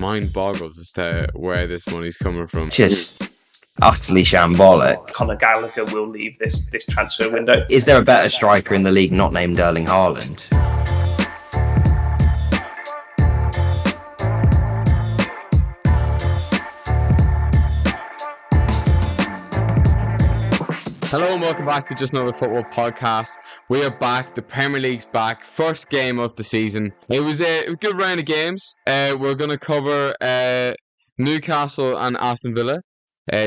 mind boggles as to where this money's coming from. Just utterly shambolic. Conor Gallagher will leave this transfer window. Is there a better striker in the league not named Erling Haaland? Hello and welcome back to Just Another Football Podcast. We are back. The Premier League's back. First game of the season. It was a good round of games. We're going to cover Newcastle and Aston Villa,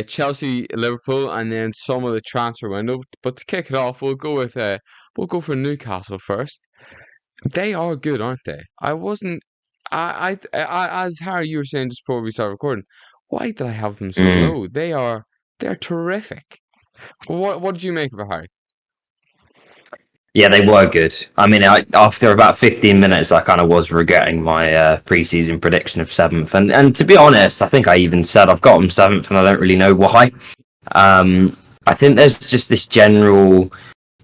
Chelsea, Liverpool, and then some of the transfer window. But to kick it off, we'll go for Newcastle first. They are good, aren't they? As Harry, you were saying just before we started recording, why did I have them so low? They're terrific. What did you make of it, Harry? Yeah, they were good. I mean, after about 15 minutes, I kind of was regretting my pre-season prediction of 7th. And to be honest, I think I even said I've got them 7th and I don't really know why. I think there's just this general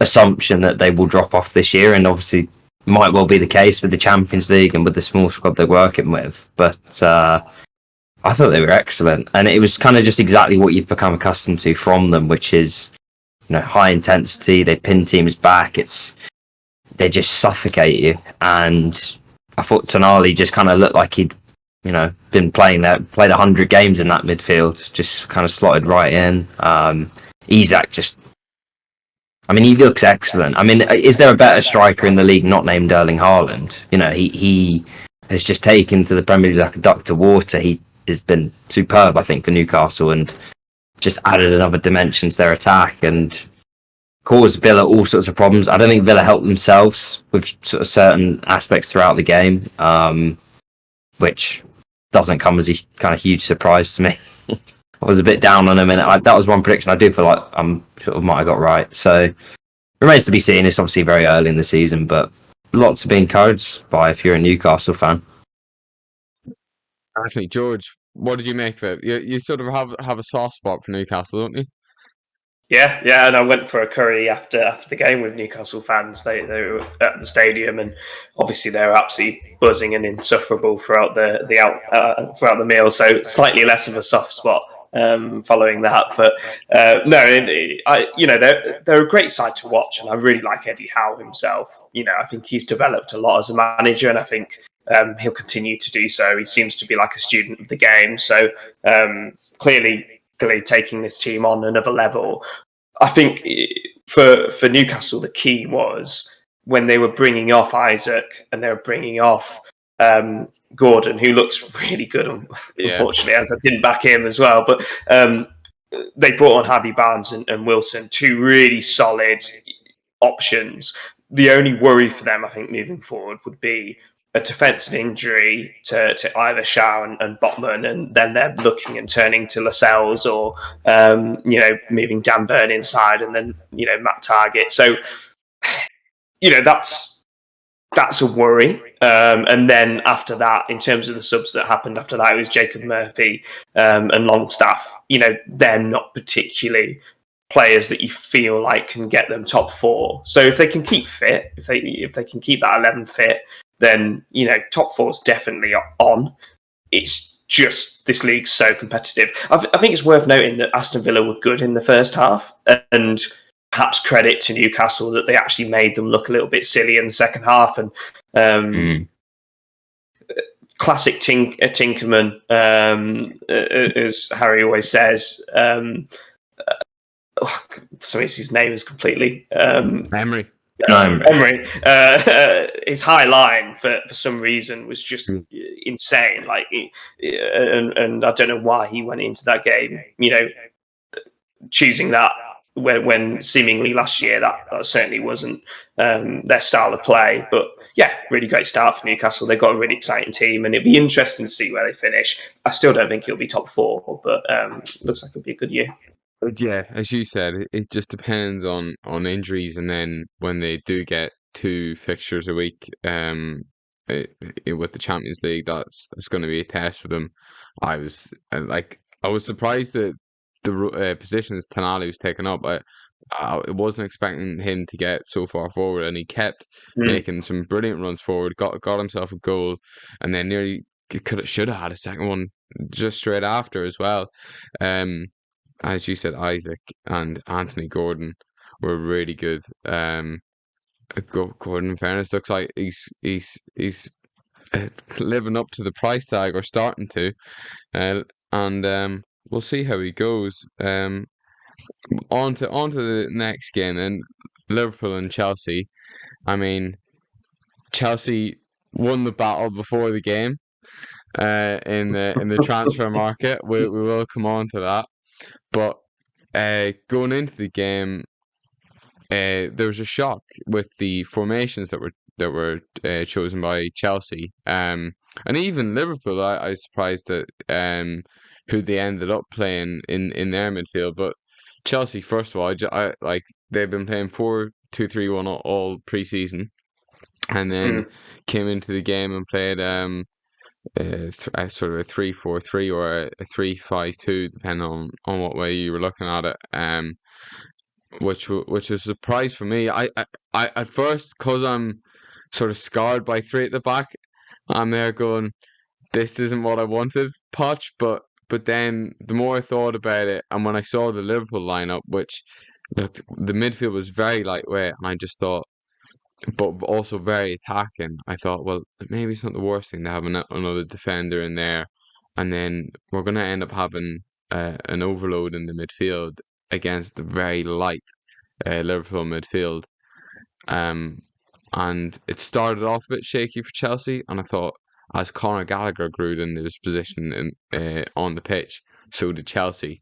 assumption that they will drop off this year, and obviously might well be the case with the Champions League and with the small squad they're working with. But I thought they were excellent, and it was kind of just exactly what you've become accustomed to from them, which is, high intensity. They pin teams back. They just suffocate you. And I thought Tonali just kind of looked like he'd, been played 100 games in that midfield, just kind of slotted right in. Isak he looks excellent. I mean, is there a better striker in the league not named Erling Haaland? He has just taken to the Premier League like a duck to water. He has been superb, I think, for Newcastle, and just added another dimension to their attack and caused Villa all sorts of problems. I don't think Villa helped themselves with sort of certain aspects throughout the game, which doesn't come as a kind of huge surprise to me. I was a bit down on them, and that was one prediction I do feel like I'm sort of might have got right. So remains to be seen. It's obviously very early in the season, but lots to be encouraged by if you're a Newcastle fan. Actually, George, what did you make of it? You sort of have a soft spot for Newcastle, don't you? Yeah, and I went for a curry after the game with Newcastle fans. They were at the stadium, and obviously they were absolutely buzzing and insufferable throughout the meal. So slightly less of a soft spot following that, but they're a great side to watch, and I really like Eddie Howe himself. I think he's developed a lot as a manager, and I think he'll continue to do so. He seems to be like a student of the game. So clearly taking this team on another level. I think for Newcastle, the key was when they were bringing off Isaac and they were bringing off Gordon, who looks really good, unfortunately, as I didn't back him as well. But they brought on Harvey Barnes and Wilson, two really solid options. The only worry for them, I think, moving forward would be a defensive injury to either Shaw and Botman, and then they're looking and turning to Lascelles or moving Dan Burn inside, and then Matt Targett. So that's a worry. And then after that, in terms of the subs that happened after that, it was Jacob Murphy and Longstaff. They're not particularly players that you feel like can get them top 4. So if they can keep fit, if they can keep that 11 fit, then top 4 is definitely on. It's just this league's so competitive. I think it's worth noting that Aston Villa were good in the first half, and perhaps credit to Newcastle that they actually made them look a little bit silly in the second half. And classic Tinkerman, as Harry always says. His name is completely Emery. Emery, his high line for some reason was just insane. And I don't know why he went into that game, choosing that when seemingly last year that certainly wasn't their style of play. But yeah, really great start for Newcastle. They've got a really exciting team, and it'd be interesting to see where they finish. I still don't think it'll be top 4, but looks like it'll be a good year. Yeah, as you said, it just depends on injuries, and then when they do get 2 fixtures a week with the Champions League, that's going to be a test for them. I was surprised that the positions Tonali was taken up. I wasn't expecting him to get so far forward, and he kept making some brilliant runs forward. Got himself a goal, and then nearly should have had a second one just straight after as well. As you said, Isaac and Anthony Gordon were really good. Gordon, in fairness, looks like he's living up to the price tag, or starting to, and we'll see how he goes. On to the next game, and Liverpool and Chelsea. I mean, Chelsea won the battle before the game, in the transfer market. We will come on to that, but going into the game, there was a shock with the formations that were chosen by Chelsea, and even Liverpool. I was surprised at who they ended up playing in their midfield. But Chelsea, first of all, I like, they've been playing 4-2-3-1 all pre-season, and then came into the game and played sort of a 3-4-3 or a 3-5-2, depending on what way you were looking at it. Which was a surprise for me. I at first, because I'm sort of scarred by three at the back, I'm there going, this isn't what I wanted, Poch. But then the more I thought about it, and when I saw the Liverpool lineup, which looked, the midfield was very lightweight, and I just thought, but also very attacking. I thought, well, maybe it's not the worst thing to have another defender in there, and then we're going to end up having an overload in the midfield against the very light Liverpool midfield. And it started off a bit shaky for Chelsea, and I thought, as Conor Gallagher grew into his position on the pitch, so did Chelsea.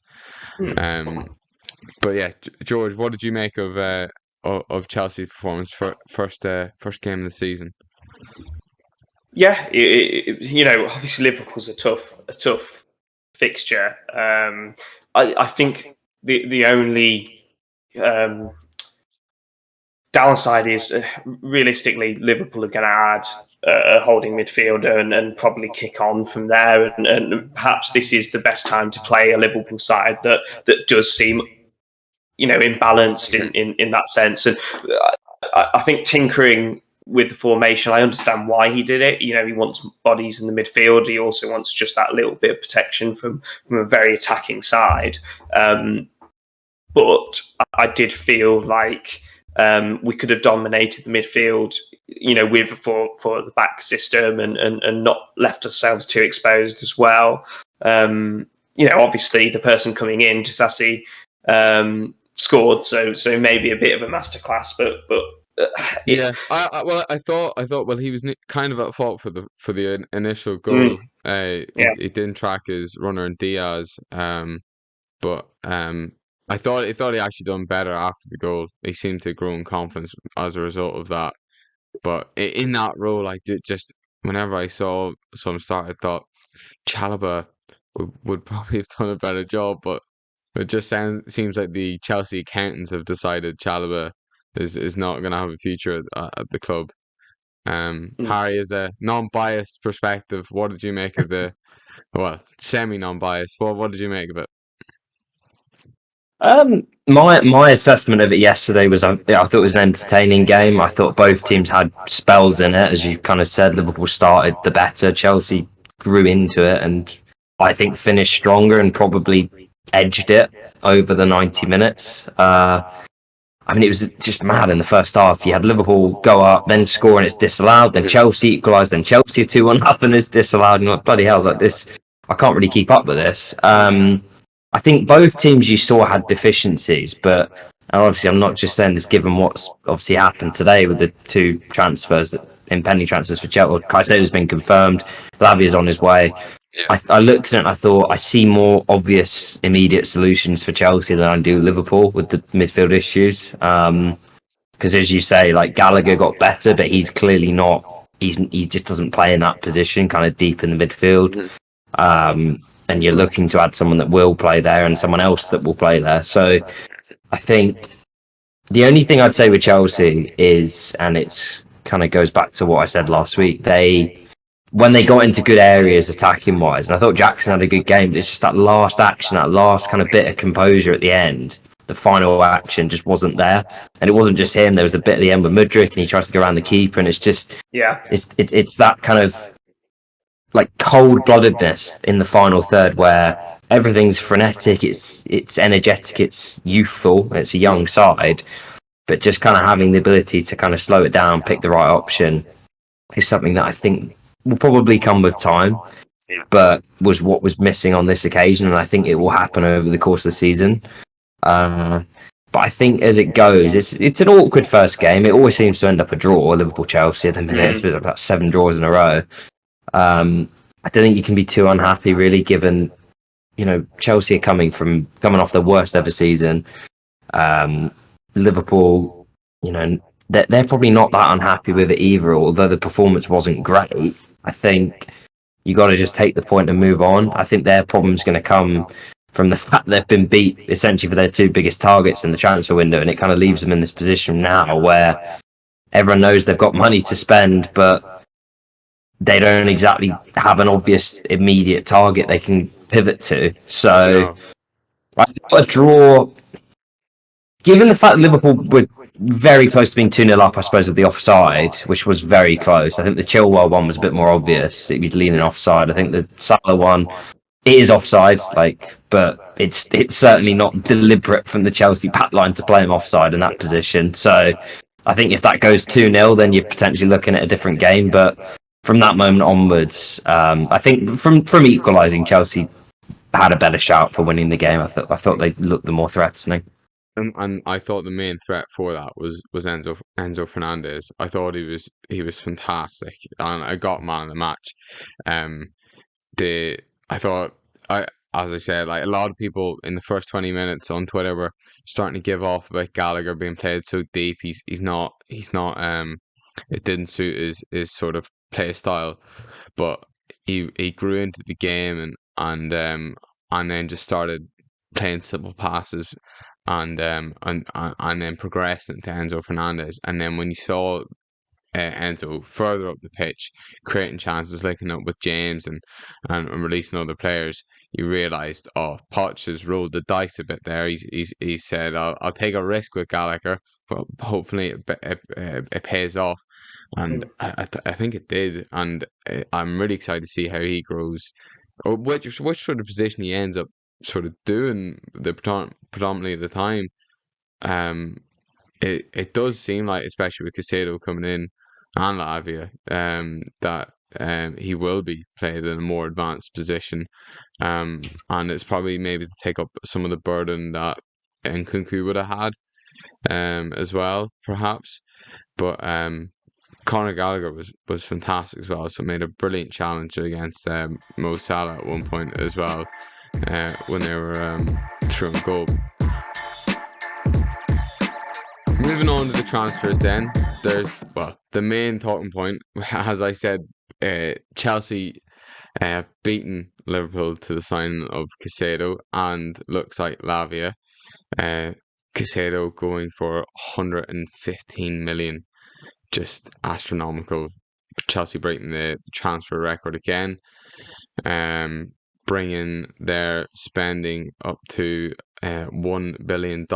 But yeah, George, what did you make of Chelsea's performance for first game of the season? Yeah, obviously Liverpool's a tough fixture. I think the only downside is, realistically, Liverpool are going to add a holding midfielder and probably kick on from there. And perhaps this is the best time to play a Liverpool side that does seem, imbalanced in that sense. And I think tinkering with the formation, I understand why he did it. He wants bodies in the midfield. He also wants just that little bit of protection from a very attacking side. But I did feel like we could have dominated the midfield, with for the back system and not left ourselves too exposed as well. Obviously the person coming in, Disasi, scored, so maybe a bit of a masterclass, but yeah. I thought well, he was kind of at fault for the initial goal. He didn't track his runner in Diaz, but I thought he actually done better after the goal. He seemed to grow in confidence as a result of that. But in that role, I did just, whenever I saw him start, I thought Chalobah would probably have done a better job. But it just seems like the Chelsea accountants have decided Chalobah is not going to have a future at the club. Harry, is a non-biased perspective, what did you make of semi-non-biased? What did you make of it? My assessment of it yesterday was, I thought it was an entertaining game. I thought both teams had spells in it, as you kind of said. Liverpool started the better, Chelsea grew into it, and I think finished stronger and probably edged it over the 90 minutes. It was just mad in the first half. You had Liverpool go up, then score, and it's disallowed. Then Chelsea equalised, then Chelsea 2-1 up, and it's disallowed. And like, bloody hell, like this, I can't really keep up with this. I think both teams you saw had deficiencies, but obviously I'm not just saying this given what's obviously happened today with the two transfers, impending transfers for Chelsea. Caicedo's been confirmed, Lavia's on his way. Yeah. I looked at it and I thought, I see more obvious immediate solutions for Chelsea than I do Liverpool with the midfield issues. Because as you say, like, Gallagher got better, but he's clearly not, he just doesn't play in that position, kind of deep in the midfield. And you're looking to add someone that will play there and someone else that will play there. So I think the only thing I'd say with Chelsea is, and it's kind of goes back to what I said last week, when they got into good areas attacking wise, and I thought Jackson had a good game, but it's just that last action, that last kind of bit of composure at the end, the final action just wasn't there. And it wasn't just him, there was a bit at the end with Mudryk and he tries to go around the keeper, and it's just, it's that kind of like cold-bloodedness in the final third, where everything's frenetic, it's energetic, it's youthful, it's a young side, but just kind of having the ability to kind of slow it down, pick the right option, is something that I think will probably come with time, but was what was missing on this occasion, and I think it will happen over the course of the season. But I think as it goes, it's an awkward first game. It always seems to end up a draw. Liverpool Chelsea at the minute, it's been about 7 draws in a row. I don't think you can be too unhappy, really, given Chelsea are coming off their worst ever season. Liverpool, they're probably not that unhappy with it either. Although the performance wasn't great, I think you got to just take the point and move on. I think their problem's going to come from the fact they've been beat essentially for their 2 biggest targets in the transfer window, and it kind of leaves them in this position now where everyone knows they've got money to spend, but they don't exactly have an obvious immediate target they can pivot to. So I thought a draw, given the fact that Liverpool were very close to being 2-0 up, I suppose, with the offside, which was very close. I think the Chilwell one was a bit more obvious. It was leaning offside. I think the Salah one, it is offside, but it's certainly not deliberate from the Chelsea backline to play him offside in that position. So I think if that goes 2-0, then you're potentially looking at a different game. But from that moment onwards, I think from equalising, Chelsea had a better shout for winning the game. I thought they looked the more threatening. And I thought the main threat for that was Enzo Fernandez. I thought he was fantastic, and I got man of the match. As I said, like a lot of people in the first 20 minutes on Twitter were starting to give off about Gallagher being played so deep. He's not. It didn't suit his sort of play style, but he grew into the game and then just started playing simple passes and then progressed into Enzo Fernandez. And then when you saw Enzo further up the pitch, creating chances, linking up with James and releasing other players, you realised, Poch has rolled the dice a bit there. He said, I'll take a risk with Gallagher, but hopefully it pays off. And I think it did, and I'm really excited to see how he grows, or which sort of position he ends up sort of doing predominantly at the time. It does seem like, especially with Caicedo coming in and Lavia, that he will be played in a more advanced position, and it's probably maybe to take up some of the burden that Nkunku would have had, as well, perhaps. But Conor Gallagher was fantastic as well, so made a brilliant challenge against Mo Salah at one point as well, when they were through goal. Moving on to the transfers then, there's, the main talking point, as I said, Chelsea have beaten Liverpool to the signing of Caicedo, and looks like Lavia. Caicedo going for 115 million. Just astronomical. Chelsea breaking the transfer record again, bringing their spending up to $1 billion,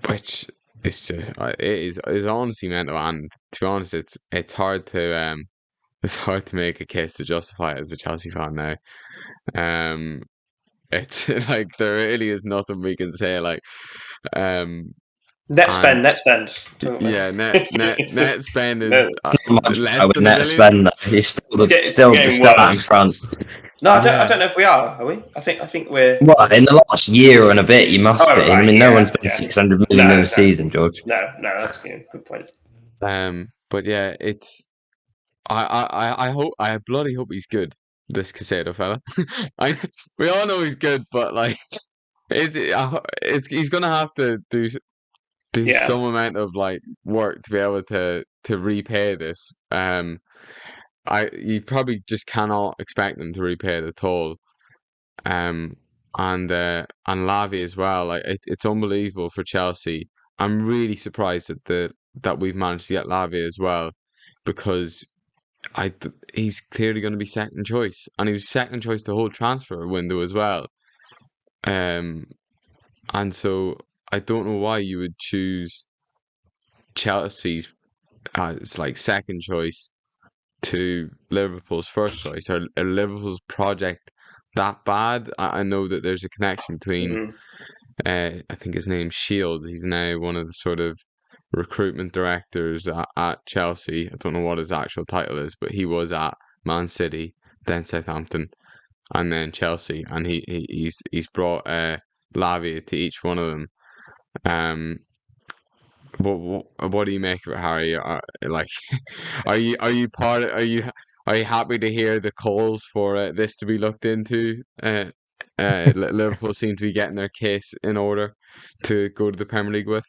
which is just, it is honestly mental. And to be honest, it's hard to make a case to justify it as a Chelsea fan now. It's like there really is nothing we can say. Like, net spend. Yeah, net spend is less than net spend. He's still the starting front. No, I don't know if we are we? I think we're. Well, in the last year and a bit, you must be. Right, I mean, no one's spent 600 million in a season, George. No, that's a good point. But yeah, it's. I bloody hope he's good. This Caicedo fella. We all know he's good, but like, he's gonna have to do some amount of like work to be able to repay this. You probably just cannot expect them to repay it at all. And Lavia as well. Like, it's unbelievable for Chelsea. I'm really surprised that we've managed to get Lavia as well, because he's clearly going to be second choice, and he was second choice the whole transfer window as well. And so I don't know why you would choose Chelsea's as like second choice to Liverpool's first choice? Are Liverpool's project that bad? I know that there's a connection between, I think his name's Shields. He's now one of the sort of recruitment directors at Chelsea. I don't know what his actual title is, but he was at Man City, then Southampton, and then Chelsea, and he's brought Lavia to each one of them. What do you make of it, Harry? Like, are you happy to hear the calls for this to be looked into? Liverpool seem to be getting their case in order to go to the Premier League with.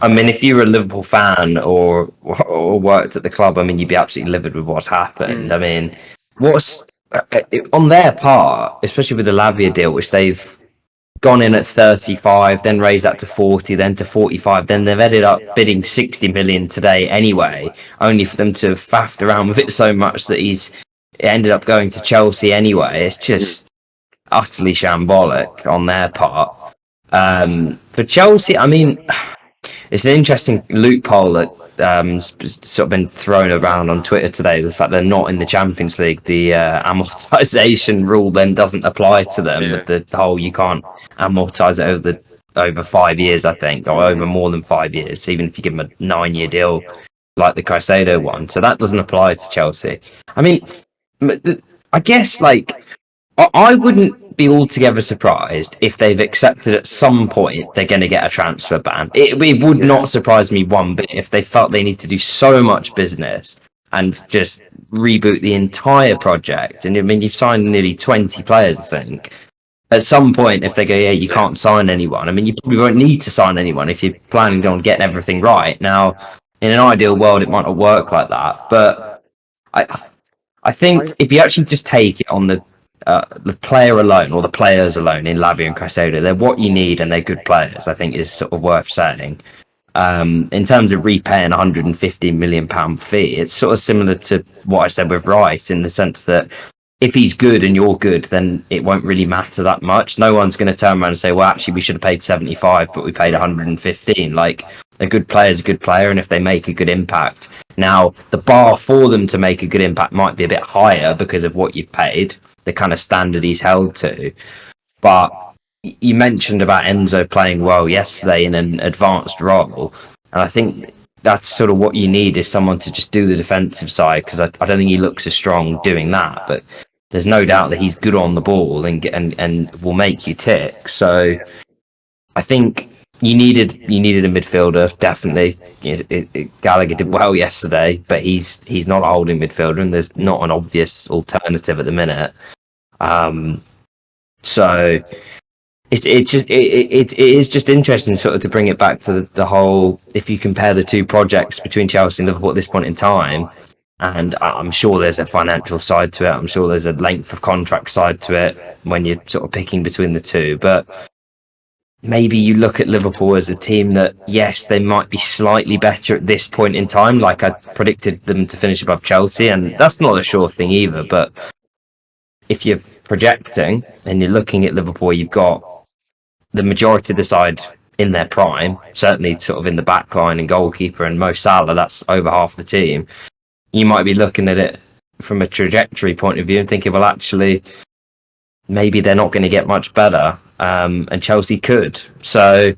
I mean, if you were a Liverpool fan or worked at the club, I mean, you'd be absolutely livid with what's happened. I mean, what's on their part, especially with the Lavia deal, which they've gone in at 35, then raised that to 40, then to 45, then they've ended up bidding 60 million today anyway, only for them to have faffed around with it so much that it ended up going to Chelsea anyway. It's just utterly shambolic on their part. For Chelsea, I mean, it's an interesting loophole that sort of been thrown around on Twitter today. The fact they're not in the Champions League, the amortization rule then doesn't apply to them. Yeah. The whole you can't amortize it over 5 years, I think, or over more than 5 years, even if you give them a 9-year deal like the Caicedo one. So that doesn't apply to Chelsea. I mean, I guess like I wouldn't be altogether surprised if they've accepted at some point they're going to get a transfer ban. It would not surprise me one bit if they felt they need to do so much business and just reboot the entire project. And I mean, you've signed nearly 20 players, I think. At some point, if they go, yeah, you can't sign anyone, I mean, you probably won't need to sign anyone if you're planning on getting everything right. Now, in an ideal world, it might not work like that. But I think if you actually just take it on the player alone or the players alone in Lavia and Caicedo, they're what you need and they're good players. I think is sort of worth saying. In terms of repaying £150 million fee, it's sort of similar to what I said with Rice in the sense that if he's good and you're good, then it won't really matter that much. No one's going to turn around and say, well, actually, we should have paid 75, but we paid 115. Like, a good player is a good player, and if they make a good impact. Now, the bar for them to make a good impact might be a bit higher because of what you've paid, the kind of standard he's held to. But you mentioned about Enzo playing well yesterday in an advanced role, and I think that's sort of what you need is someone to just do the defensive side, because I don't think he looks as strong doing that, but there's no doubt that he's good on the ball and will make you tick. So I think you needed a midfielder, definitely. Gallagher did well yesterday, but he's not a holding midfielder, and there's not an obvious alternative at the minute. So it is just interesting sort of to bring it back to the whole, if you compare the two projects between Chelsea and Liverpool at this point in time, and I'm sure there's a financial side to it, I'm sure there's a length of contract side to it when you're sort of picking between the two, but maybe you look at Liverpool as a team that, yes, they might be slightly better at this point in time, like I predicted them to finish above Chelsea, and that's not a sure thing either, but if you're projecting and you're looking at Liverpool, you've got the majority of the side in their prime, certainly sort of in the back line and goalkeeper and Mo Salah, that's over half the team. You might be looking at it from a trajectory point of view and thinking, well, actually, maybe they're not going to get much better, and Chelsea could. So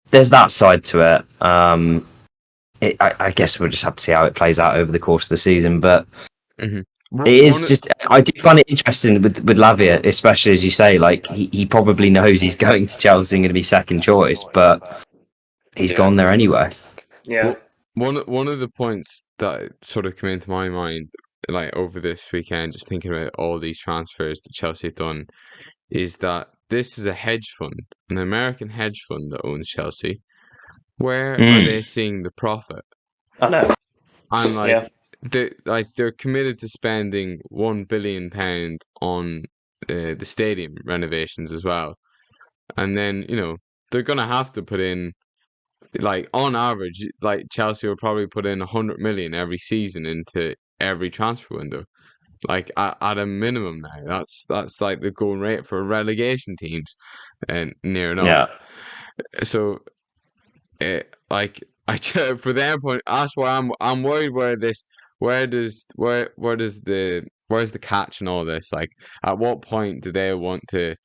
there's that side to it. I guess we'll just have to see how it plays out over the course of the season, but it is just, I do find it interesting with Lavia, especially as you say, like he probably knows he's going to Chelsea and going to be second choice, but he's gone there anyway. Yeah. One of the points that sort of came into my mind, like over this weekend, just thinking about all these transfers that Chelsea have done, is that this is a hedge fund, an American hedge fund that owns Chelsea. Where are they seeing the profit? I know. And they're committed to spending £1 billion on the stadium renovations as well, and then they're gonna have to put in, like, on average, like Chelsea will probably put in 100 million every season into every transfer window, like at a minimum. Now that's like the going rate for relegation teams, and near enough. So like for their point, that's why I'm worried where this does where's the catch in all this? Like, at what point do they want to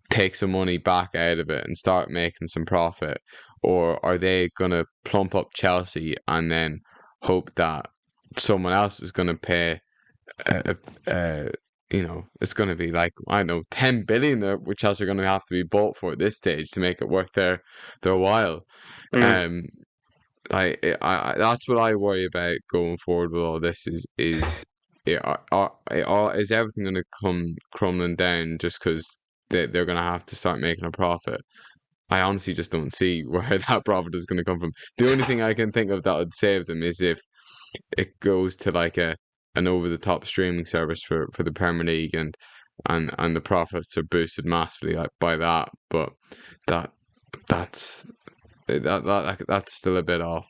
take some money back out of it and start making some profit, or are they gonna plump up Chelsea and then hope that someone else is gonna pay it's going to be like, I don't know, 10 billion which Chelsea are going to have to be bought for at this stage to make it worth their while. Mm. That's what I worry about going forward with all this is everything going to come crumbling down just because they're going to have to start making a profit? I honestly just don't see where that profit is going to come from. The only thing I can think of that would save them is if it goes to like an over the top streaming service for the Premier League, and the profits are boosted massively by that. But that's still a bit off.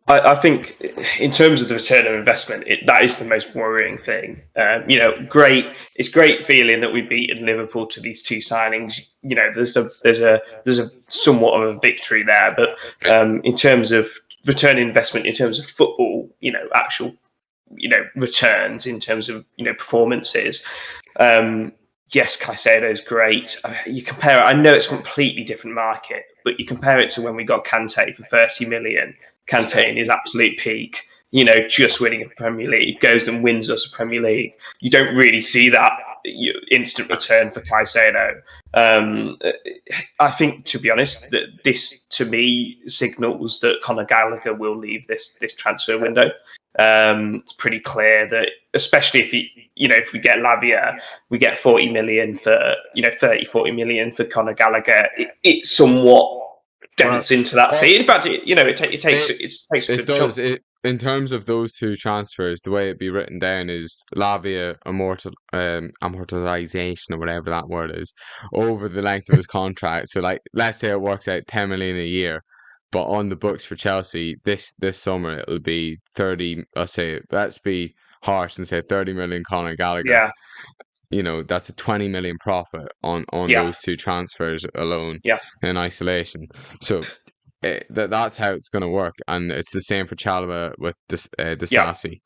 I think in terms of the return on investment, that is the most worrying thing. It's great feeling that we beaten Liverpool to these two signings. There's a somewhat of a victory there, but in terms of return on investment, in terms of football, actual, returns in terms of performances. Yes, Caicedo is great. You compare it. I know it's a completely different market, but you compare it to when we got Kante for 30 million. Kante in his absolute peak, just winning a Premier League, goes and wins us a Premier League. You don't really see that instant return for Caicedo. I think, to be honest, that this to me signals that Conor Gallagher will leave this transfer window. It's pretty clear that, especially if we get Lavia, we get 40 million for 40 million for Conor Gallagher. It somewhat dents into that fee. In fact, it takes a good chunk. In terms of those two transfers, the way it'd be written down is Lavia amortization, or whatever that word is, over the length of his contract. So, like, let's say it works out 10 million a year, but on the books for Chelsea this summer it'll be 30. Let's be harsh and say 30 million Conor Gallagher. Yeah. That's a 20 million profit on those two transfers alone in isolation. So that's how it's going to work, and it's the same for Chalobah with Disasi.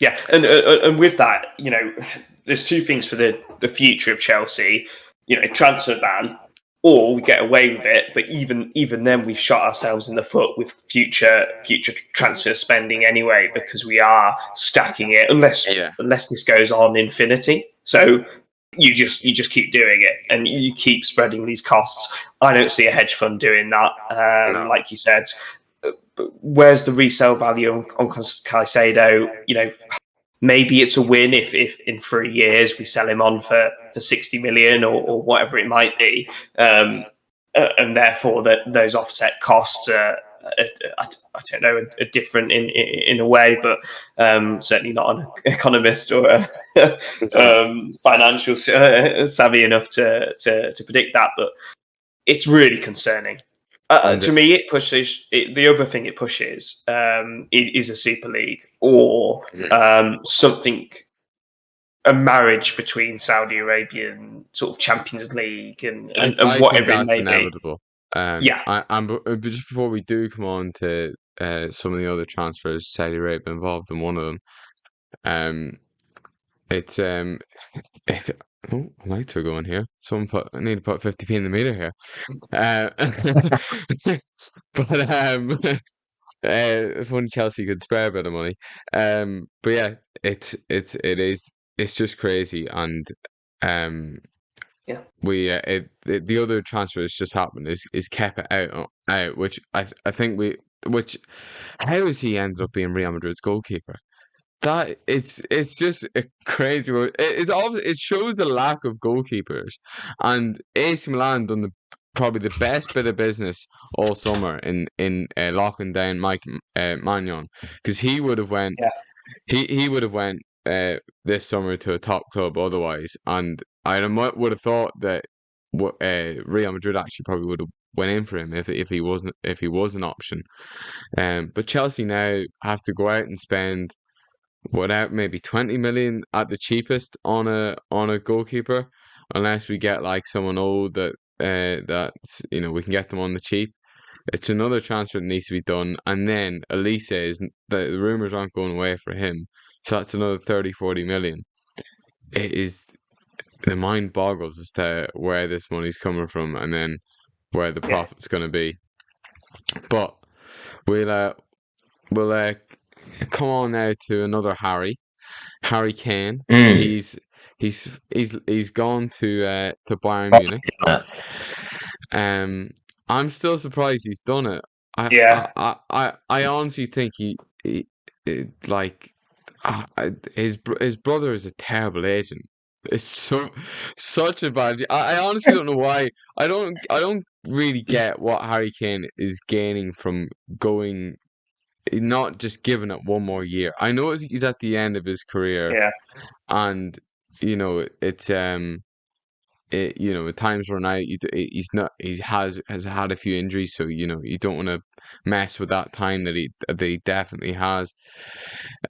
Yeah, and with that, there's two things for the future of Chelsea. Transfer ban, or we get away with it, but even then we've shot ourselves in the foot with future transfer spending anyway, because we are stacking it unless this goes on infinity. So you just keep doing it and you keep spreading these costs. I don't see a hedge fund doing that. No. Like you said, but where's the resale value on Caicedo? Maybe it's a win if in 3 years we sell him on for 60 million or whatever it might be, and therefore those offset costs are, I don't know, are different in a way, but certainly not an economist or a financial savvy enough to predict that. But it's really concerning. To me, it pushes. The other thing it pushes is a Super League or something, a marriage between Saudi Arabian sort of Champions League and whatever it may inevitable. Be. But just before we do come on to some of the other transfers, Saudi Arabia involved in one of them. Lights are going here. I need to put 50p in the meter here. But if only Chelsea could spare a bit of money. But yeah, it's just crazy, and the other transfer that's just happened is Kepa out, which I think how has he ended up being Real Madrid's goalkeeper? That it's just a crazy word. It shows the lack of goalkeepers, and AC Milan done probably the best bit of business all summer in locking down Mike Maignan, because he would have went he would have went this summer to a top club otherwise, and I would have thought that Real Madrid actually probably would have went in for him if he was an option. But Chelsea now have to go out and spend maybe 20 million at the cheapest on a goalkeeper, unless we get like someone old that we can get them on the cheap. It's another transfer that needs to be done. And then Elise is the rumours aren't going away for him. So that's another 30-40 million. It is the mind boggles as to where this money's coming from and then where the profit's going to be. But we'll come on now to another Harry Kane. He's gone to Bayern Munich. I'm still surprised he's done it. I honestly think he his brother is a terrible agent. It's such a bad. I honestly don't know why. I don't really get what Harry Kane is gaining from going, not just giving it one more year. I know he's at the end of his career, and it's times run out. He has had a few injuries, so you don't want to mess with that time that he definitely has,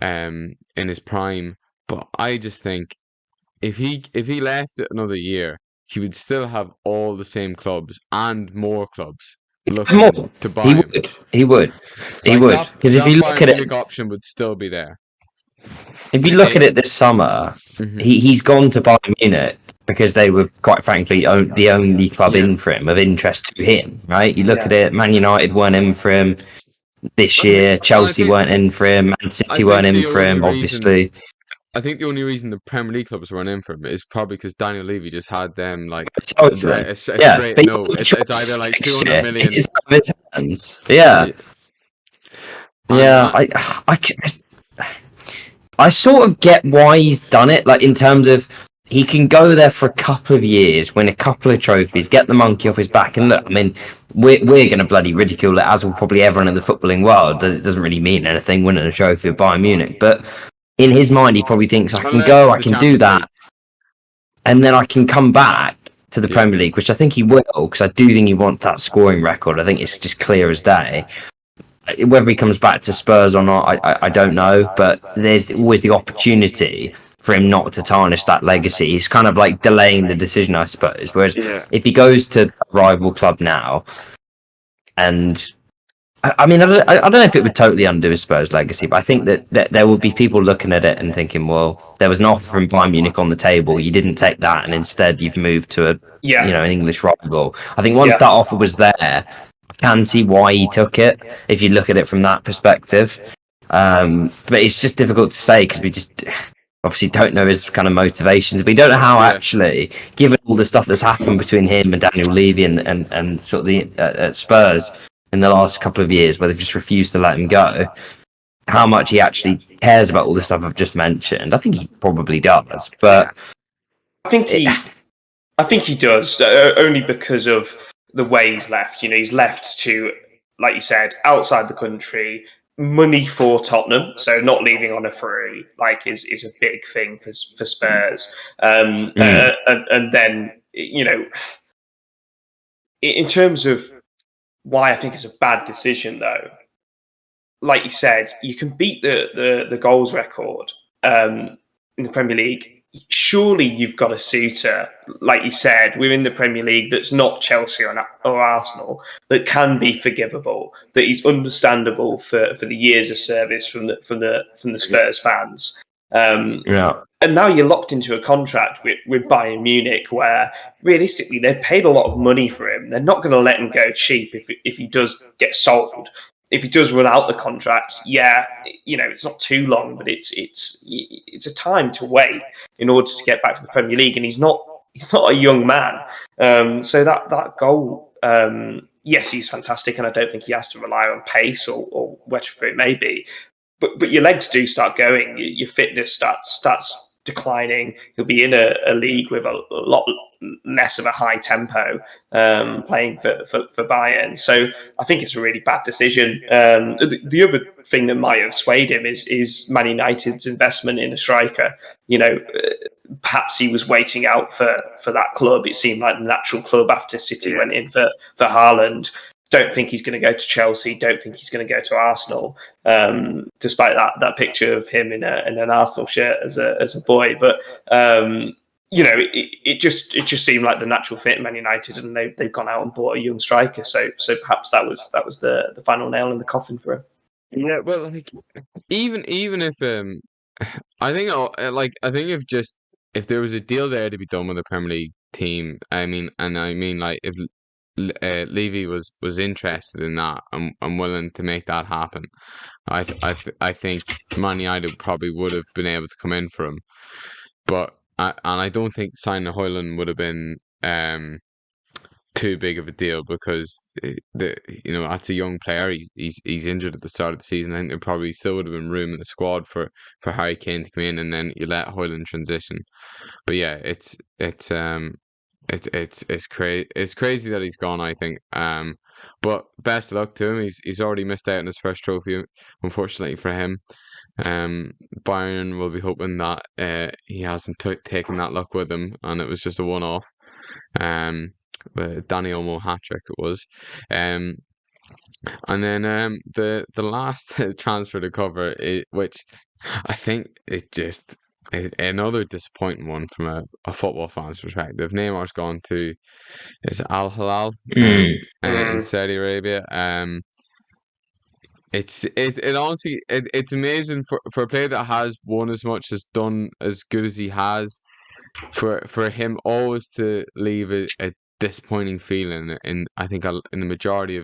in his prime. But I just think if he left it another year, he would still have all the same clubs and more clubs looking to buy him. He would. Because if you look at it, option would still be there. If you look at it this summer, he's gone to Bayern Munich because they were, quite frankly, the only club in for him of interest to him. Right? You look at it, Man United weren't in for him this year. Chelsea weren't in for him. Man City weren't in for him. Obviously. I think the only reason the Premier League clubs weren't in for him is probably because Daniel Levy just had them a straight no. It's either like 200 million. It's out of his hands. I sort of get why he's done it. Like, in terms of he can go there for a couple of years, win a couple of trophies, get the monkey off his back, and look, I mean, we're going to bloody ridicule it, as will probably everyone in the footballing world. That it doesn't really mean anything winning a trophy of Bayern Munich, but in his mind, he probably thinks, I can do that, and then I can come back to the Premier League, which I think he will, because I do think he wants that scoring record. I think it's just clear as day. Whether he comes back to Spurs or not, I don't know, but there's always the opportunity for him not to tarnish that legacy. He's kind of like delaying the decision, I suppose. Whereas if he goes to a rival club now, and I mean, I don't know if it would totally undo his Spurs legacy, but I think that there will be people looking at it and thinking, well, there was an offer from Bayern Munich on the table. You didn't take that, and instead you've moved to an English rival. I think once that offer was there, I can see why he took it, if you look at it from that perspective. But it's just difficult to say because we just obviously don't know his kind of motivations. We don't know how actually, given all the stuff that's happened between him and Daniel Levy and sort of the at Spurs in the last couple of years, where they've just refused to let him go, how much he actually cares about all the stuff I've just mentioned. I think he probably does, but I think he does, only because of the way he's left. He's left to, like you said, outside the country, money for Tottenham, so not leaving on a free is a big thing for Spurs. And then in terms of why I think it's a bad decision, though, like you said, you can beat the goals record in the Premier League. Surely you've got a suitor, like you said, within the Premier League that's not Chelsea or Arsenal, that can be forgivable, that is understandable for the years of service from the Spurs fans. And now you're locked into a contract with Bayern Munich, where realistically they've paid a lot of money for him. They're not going to let him go cheap if he does get sold. If he does run out the contract, it's not too long, but it's a time to wait in order to get back to the Premier League. And he's not a young man, so that goal, yes, he's fantastic, and I don't think he has to rely on pace or whatever it may be. But your legs do start going. Your fitness starts declining. He'll be in a league with a lot less of a high tempo, playing for Bayern. So I think it's a really bad decision. The other thing that might have swayed him is Man United's investment in a striker. Perhaps he was waiting out for that club. It seemed like the natural club after City went in for Haaland. Don't think he's going to go to Chelsea. Don't think he's going to go to Arsenal. Despite that picture of him in an Arsenal shirt as a boy, but it just seemed like the natural fit in Man United, and they've gone out and bought a young striker. So perhaps that was the final nail in the coffin for him. Yeah, well, like even if I think if there was a deal there to be done with the Premier League team, I mean like if Levy was interested in that and willing to make that happen, I think Man United probably would have been able to come in for him, but I don't think signing Højlund would have been too big of a deal because that's a young player. He's injured at the start of the season. I think there probably still would have been room in the squad for Harry Kane to come in, and then you let Højlund transition. But yeah, it's crazy that he's gone, I think. But best of luck to him. He's already missed out on his first trophy, unfortunately for him. Bayern will be hoping that he hasn't taken that luck with him, and it was just a one-off. Danny Olmo hat-trick it was. And then the last transfer to cover, which I think is just another disappointing one from a football fan's perspective. Neymar's gone to Al Hilal in Saudi Arabia. It honestly it's amazing for a player that has won as much, has done as good as he has, for him always to leave a disappointing feeling in I think in the majority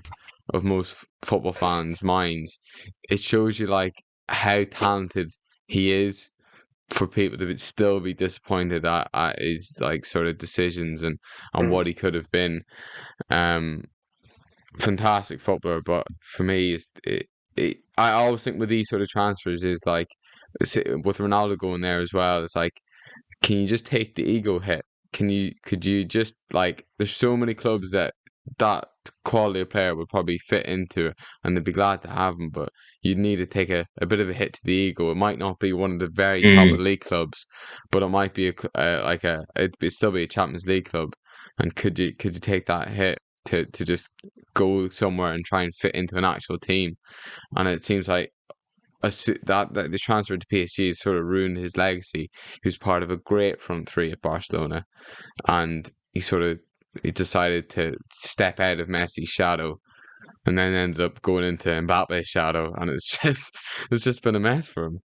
of most football fans' minds. It shows you like how talented he is, for people to still be disappointed at his like sort of decisions and what he could have been. Fantastic footballer, but for me, I always think with these sort of transfers is like with Ronaldo going there as well. It's like, can you just take the ego hit? Could you just like? There's so many clubs that quality of player would probably fit into, and they'd be glad to have him, but you'd need to take a bit of a hit to the ego. It might not be one of the very top of the league clubs, but it might be it'd still be a Champions League club. And could you take that hit to just go somewhere and try and fit into an actual team? And it seems like that the transfer to PSG has sort of ruined his legacy. He was part of a great front three at Barcelona, and he decided to step out of Messi's shadow, and then ended up going into Mbappe's shadow, and it's just been a mess for him.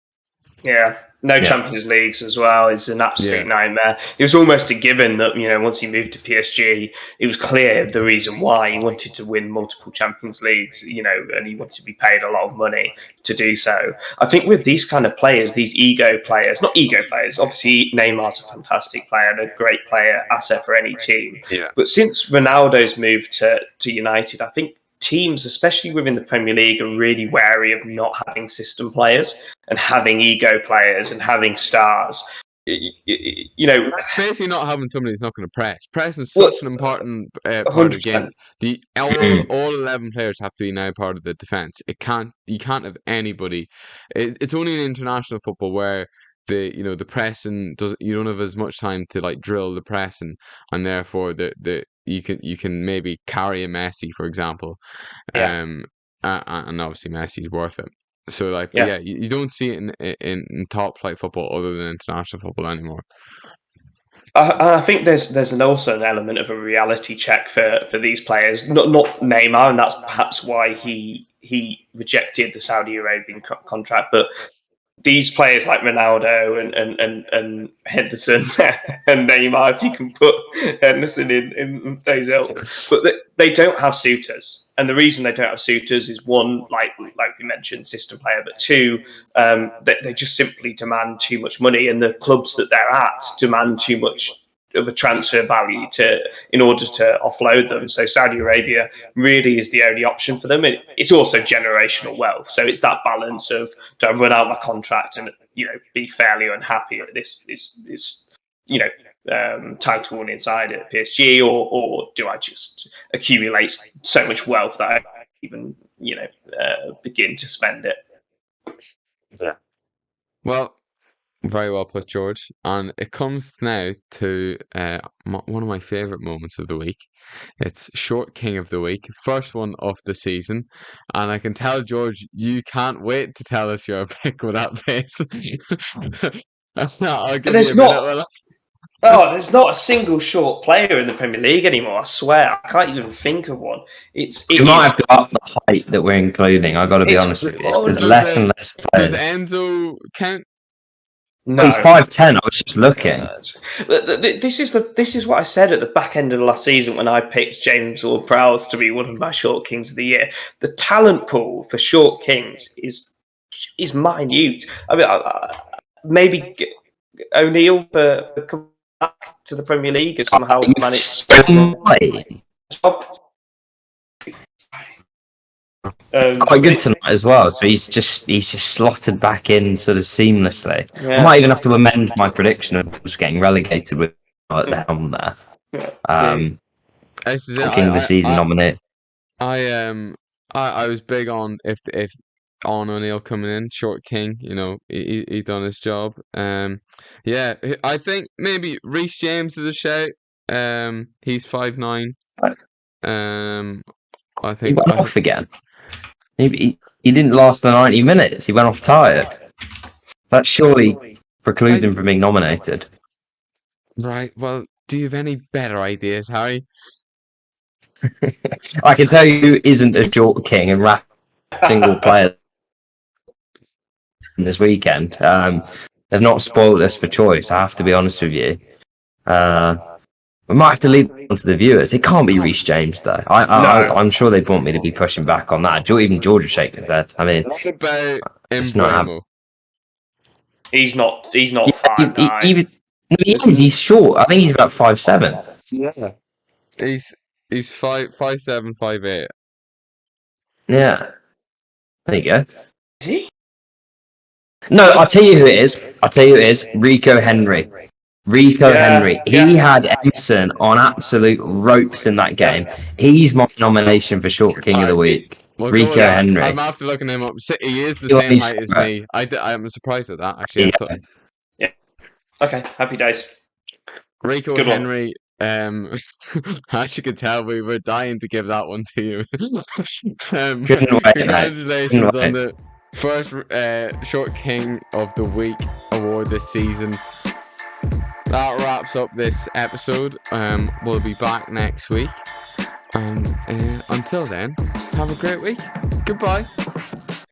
Yeah, no Champions Leagues as well. It's an absolute nightmare. It was almost a given that, once he moved to PSG, it was clear the reason why he wanted to win multiple Champions Leagues, and he wanted to be paid a lot of money to do so. I think with these kind of players, these not ego players, obviously Neymar's a fantastic player and a great player, asset for any team. Yeah. But since Ronaldo's moved to United, I think teams, especially within the Premier League, are really wary of not having system players and having ego players and having stars. Basically not having somebody who's not going to press. Press is such an important part 100%. Of the game. All 11 players have to be now part of the defence. You can't have anybody. It's only in international football where the pressing you don't have as much time to like drill the pressing, and therefore you can maybe carry a Messi, for example, and obviously Messi's worth it. So you don't see it in top flight football other than international football anymore. I think there's also an element of a reality check for these players, not Neymar, and that's perhaps why he rejected the Saudi Arabian contract, but these players like Ronaldo and Henderson and Neymar, if you can put Henderson in those ilk, but they don't have suitors. And the reason they don't have suitors is one, like we mentioned, system player, but two, they just simply demand too much money, and the clubs that they're at demand too much of a transfer value in order to offload them. So Saudi Arabia really is the only option for them. It's also generational wealth. So it's that balance of, do I run out my contract and be fairly unhappy at this title winning side at PSG, or do I just accumulate so much wealth that I even begin to spend it? Yeah. Well, very well put, George. And it comes now to one of my favourite moments of the week. It's Short King of the Week, first one of the season. And I can tell, George, you can't wait to tell us your pick with that face. I'll give you a minute. Oh, there's not a single short player in the Premier League anymore. I swear, I can't even think of one. We might have to up the height that we're including. I've got to be honest with you. There's less and less Does players. Enzo count? No, He's 5'10". I was just looking. This is what I said at the back end of the last season when I picked James Ward-Prowse to be one of my short kings of the year. The talent pool for short kings is minute. I mean, maybe O'Neill for coming back to the Premier League has somehow managed to quite good tonight as well. So he's just slotted back in sort of seamlessly. Yeah. I might even have to amend my prediction of just getting relegated with at the helm there. This is King of the season nominee. I was big on if on O'Neill coming in, short king. You know, he done his job. Yeah, I think maybe Reece James is a shout. He's 5'9". I think He went off again. He didn't last the 90 minutes. He went off tired. That surely precludes him from being nominated. Right. Well, do you have any better ideas, Harry? I can tell you who isn't a short king and single player this weekend. They've not spoiled us for choice. I have to be honest with you. We might have to leave it on to the viewers. It can't be Reece James, though. I'm sure they'd want me to be pushing back on that. Even George would shake his head. I mean, what about Mbeumo? He's not 5'9". He is. He's short. I think he's about 5'7". Yeah. He's 5'7", 5'8". Yeah. There you go. Is he? No, I'll tell you who it is. Rico Henry. Henry. He had Emerson on absolute ropes in that game. He's my nomination for short king of the week. Rico Henry. I'm after looking him up. He is the same height as me. I'm surprised at that, actually. Yeah. Okay, happy days. Rico Henry. As you can tell, we were dying to give that one to you. Congratulations on the first Short King of the Week award this season. That wraps up this episode. We'll be back next week. And until then, have a great week. Goodbye.